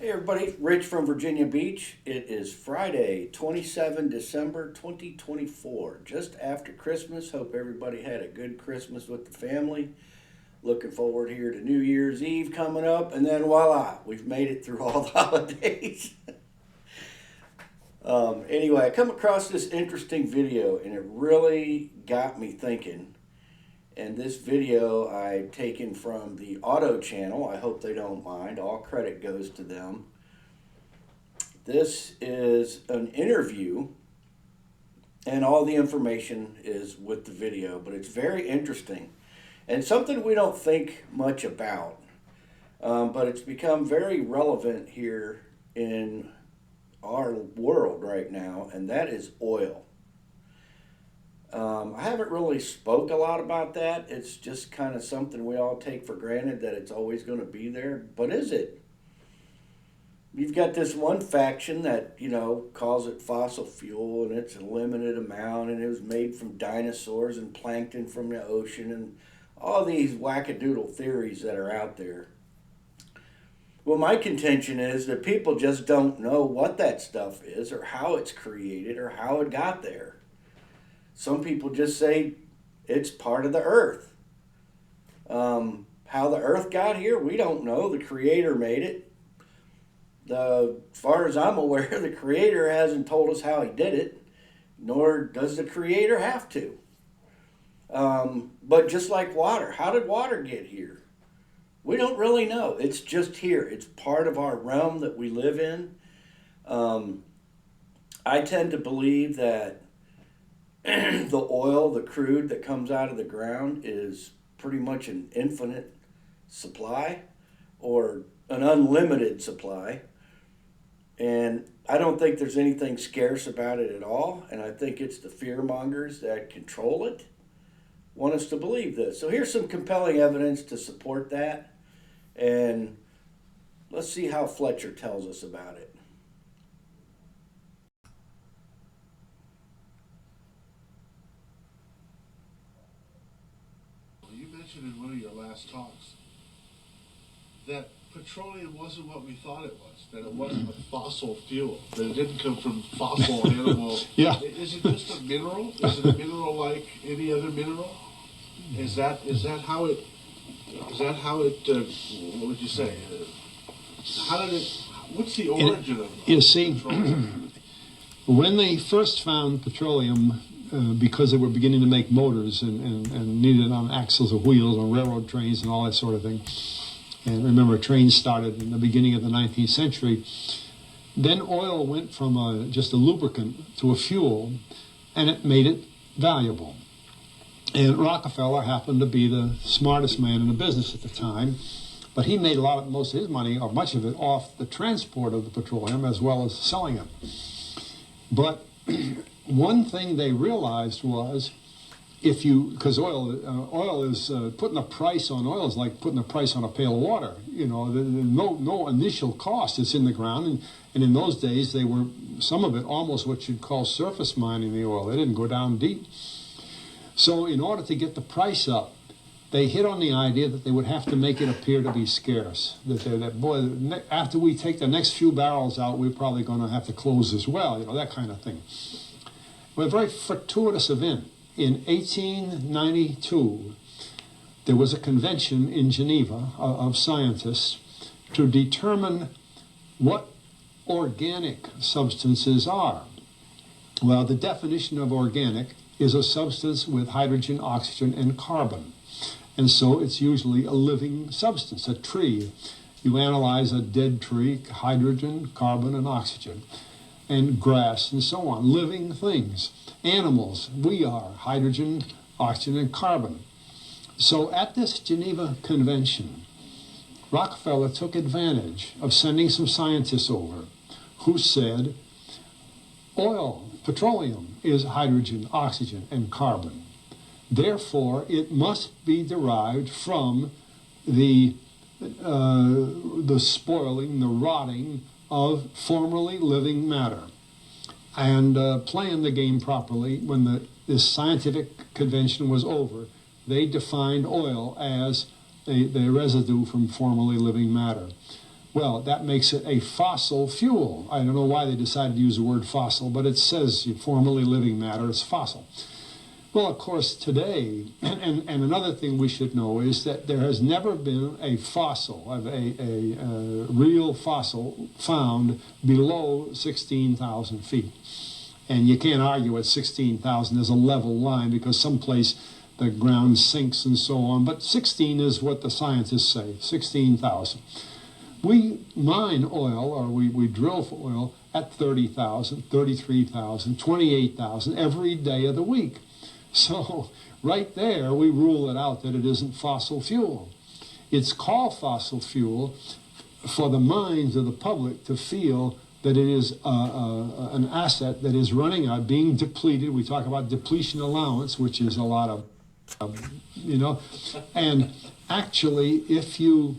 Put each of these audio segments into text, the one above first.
Hey everybody, Rich from Virginia Beach. It is Friday, 27 December 2024, just after Christmas. Hope everybody had a good Christmas with the family. Looking forward here to New Year's Eve coming up, and then voila, we've made it through all the holidays. Anyway, I come across this interesting video and it really got me thinking. And this video I taken from the Auto channel. I hope they don't mind. All credit goes to them. This is an interview, and all the information is with the video, but it's very interesting and something we don't think much about. But it's become very relevant here in our world right now, and that is oil. I haven't really spoke a lot about that. It's just kind of something we all take for granted that it's always going to be there. But is it? You've got this one faction that, calls it fossil fuel and it's a limited amount and it was made from dinosaurs and plankton from the ocean and all these wackadoodle theories that are out there. Well, my contention is that people just don't know what that stuff is or how it's created or how it got there. Some people just say it's part of the earth. How the earth got here, we don't know. The creator made it. As far as I'm aware, the creator hasn't told us how he did it, nor does the creator have to. But just like water, how did water get here? We don't really know. It's just here. It's part of our realm that we live in. I tend to believe that the oil, the crude that comes out of the ground is pretty much an infinite supply or an unlimited supply. And I don't think there's anything scarce about it at all. And I think it's the fear mongers that control it want us to believe this. So here's some compelling evidence to support that. And let's see how Fletcher tells us about it. In one of your last talks that petroleum wasn't what we thought it was, that it wasn't a fossil fuel, that it didn't come from fossil animals. Yeah. Is it just a mineral? Is it a mineral like any other mineral? Is that how it what would you say? What's the origin of You see, petroleum? when they first found petroleum, because they were beginning to make motors and needed on axles of wheels on railroad trains and all that sort of thing. And remember, trains started in the beginning of the 19th century. Then oil went from just a lubricant to a fuel, and it made it valuable. And Rockefeller happened to be the smartest man in the business at the time, but he made most of his money, or much of it, off the transport of the petroleum as well as selling it. But one thing they realized was, because oil is putting a price on oil is like putting a price on a pail of water. No initial cost. It's in the ground, and in those days they were some of it almost what you'd call surface mining the oil. They didn't go down deep. So in order to get the price up, they hit on the idea that they would have to make it appear to be scarce. After we take the next few barrels out, we're probably going to have to close as well. That kind of thing. A very fortuitous event. In 1892, there was a convention in Geneva of scientists to determine what organic substances are. Well, the definition of organic is a substance with hydrogen, oxygen, and carbon. And so it's usually a living substance, a tree. You analyze a dead tree, hydrogen, carbon, and oxygen, and grass, and so on, living things. Animals, we are hydrogen, oxygen, and carbon. So at this Geneva Convention, Rockefeller took advantage of sending some scientists over who said, petroleum is hydrogen, oxygen, and carbon. Therefore, it must be derived from the spoiling, the rotting of formerly living matter. And playing the game properly, when this scientific convention was over, they defined oil as the residue from formerly living matter. Well, that makes it a fossil fuel. I don't know why they decided to use the word fossil, but it says formerly living matter, it's fossil. Well, of course, today, and another thing we should know is that there has never been a fossil, a real fossil found below 16,000 feet. And you can't argue at 16,000 as a level line because someplace the ground sinks and so on. But 16 is what the scientists say, 16,000. We mine oil, or we drill for oil at 30,000, 33,000, 28,000 every day of the week. So right there, we rule it out that it isn't fossil fuel. It's called fossil fuel for the minds of the public to feel that it is an asset that is running out, being depleted. We talk about depletion allowance, which is a lot of, and actually, if you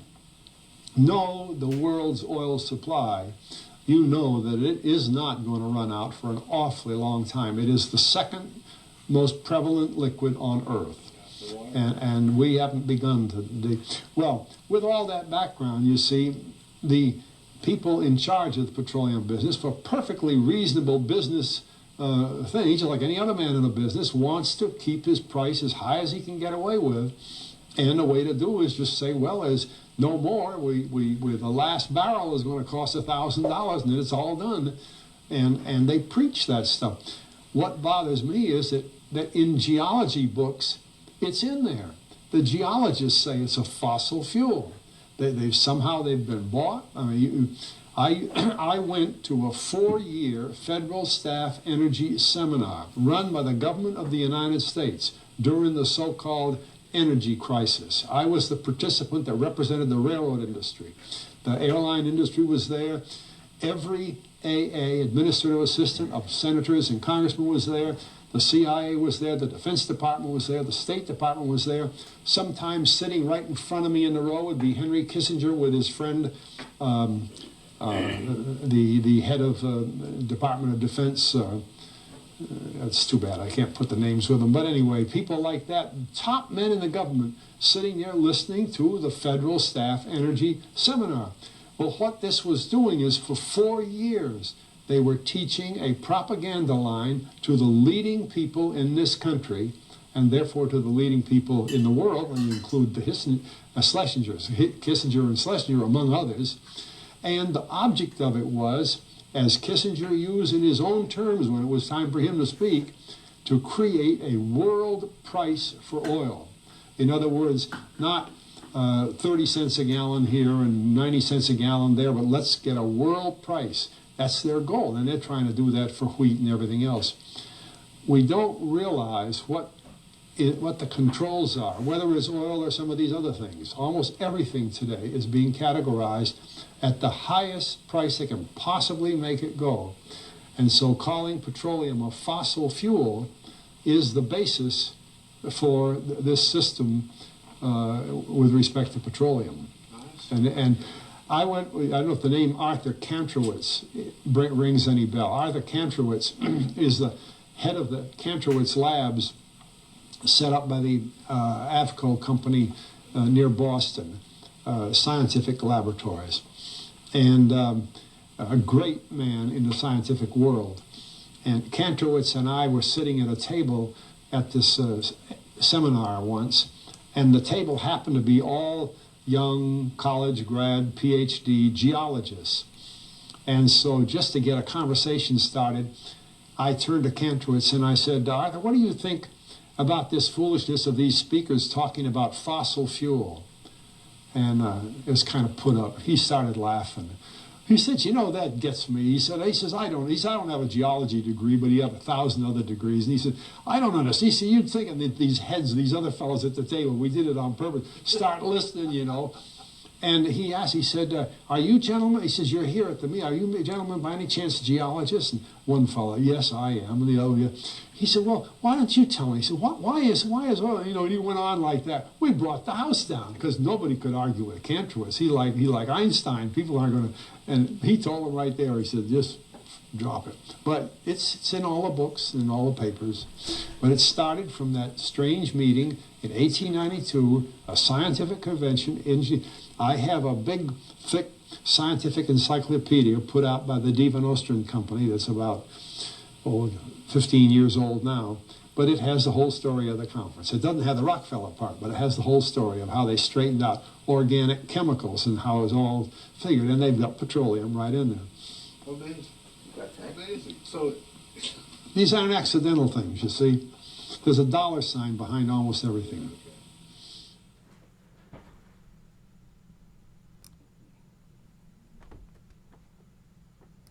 know the world's oil supply, you know that it is not going to run out for an awfully long time. It is the second most prevalent liquid on Earth. And we haven't begun to... Well, with all that background, you see, the people in charge of the petroleum business, for perfectly reasonable business things, like any other man in a business, wants to keep his price as high as he can get away with. And the way to do is just say, well, as no more, the last barrel is going to cost $1,000, and then it's all done. And they preach that stuff. What bothers me is that in geology books, it's in there. The geologists say it's a fossil fuel. They've been bought. I mean, I went to a 4-year federal staff energy seminar run by the government of the United States during the so-called energy crisis. I was the participant that represented the railroad industry. The airline industry was there. Every AA, administrative assistant of senators and congressmen, was there. The CIA was there, the Defense Department was there, the State Department was there. Sometimes sitting right in front of me in the row would be Henry Kissinger with his friend, the head of Department of Defense. That's too bad, I can't put the names with them. But anyway, people like that, top men in the government, sitting there listening to the Federal Staff Energy Seminar. Well, what this was doing is for 4 years, they were teaching a propaganda line to the leading people in this country, and therefore to the leading people in the world, when you include the Schlesingers, Kissinger and Schlesinger, among others. And the object of it was, as Kissinger used in his own terms when it was time for him to speak, to create a world price for oil. In other words, not 30 cents a gallon here and 90 cents a gallon there, but let's get a world price. That's their goal, and they're trying to do that for wheat and everything else. We don't realize what the controls are, whether it's oil or some of these other things. Almost everything today is being categorized at the highest price they can possibly make it go. And so calling petroleum a fossil fuel is the basis for this system with respect to petroleum. And I don't know if the name Arthur Kantrowitz rings any bell. Arthur Kantrowitz is the head of the Kantrowitz Labs set up by the Avco company near Boston, scientific laboratories. And a great man in the scientific world. And Kantrowitz and I were sitting at a table at this seminar once, and the table happened to be all young college grad, PhD geologists. And so just to get a conversation started, I turned to Kantrowitz and I said, Arthur, what do you think about this foolishness of these speakers talking about fossil fuel? And it was kind of put up. He started laughing. He said, that gets me. He says, I don't have a geology degree, but he had 1,000 other degrees. And he said, I don't understand. He said, you'd think that these heads, these other fellows at the table, we did it on purpose, start listening, And he asked, he said, are you gentlemen, he says, you're here at the meeting, are you gentlemen by any chance geologists? And one fellow, yes, I am. And the other, yeah. He said, well, why don't you tell me? He said, why is oil? And he went on like that. We brought the house down because nobody could argue with Kantrowitz. He like Einstein. People aren't going to. And he told him right there. He said, just drop it. But it's in all the books and all the papers. But it started from that strange meeting in 1892, a scientific convention. I have a big, thick scientific encyclopedia put out by the Diva Nostrum Company that's about 15 years old now. But it has the whole story of the conference. It doesn't have the Rockefeller part, but it has the whole story of how they straightened out organic chemicals and how it was all figured. And they've got petroleum right in there. Amazing. Amazing. So These aren't accidental things, you see. There's a dollar sign behind almost everything.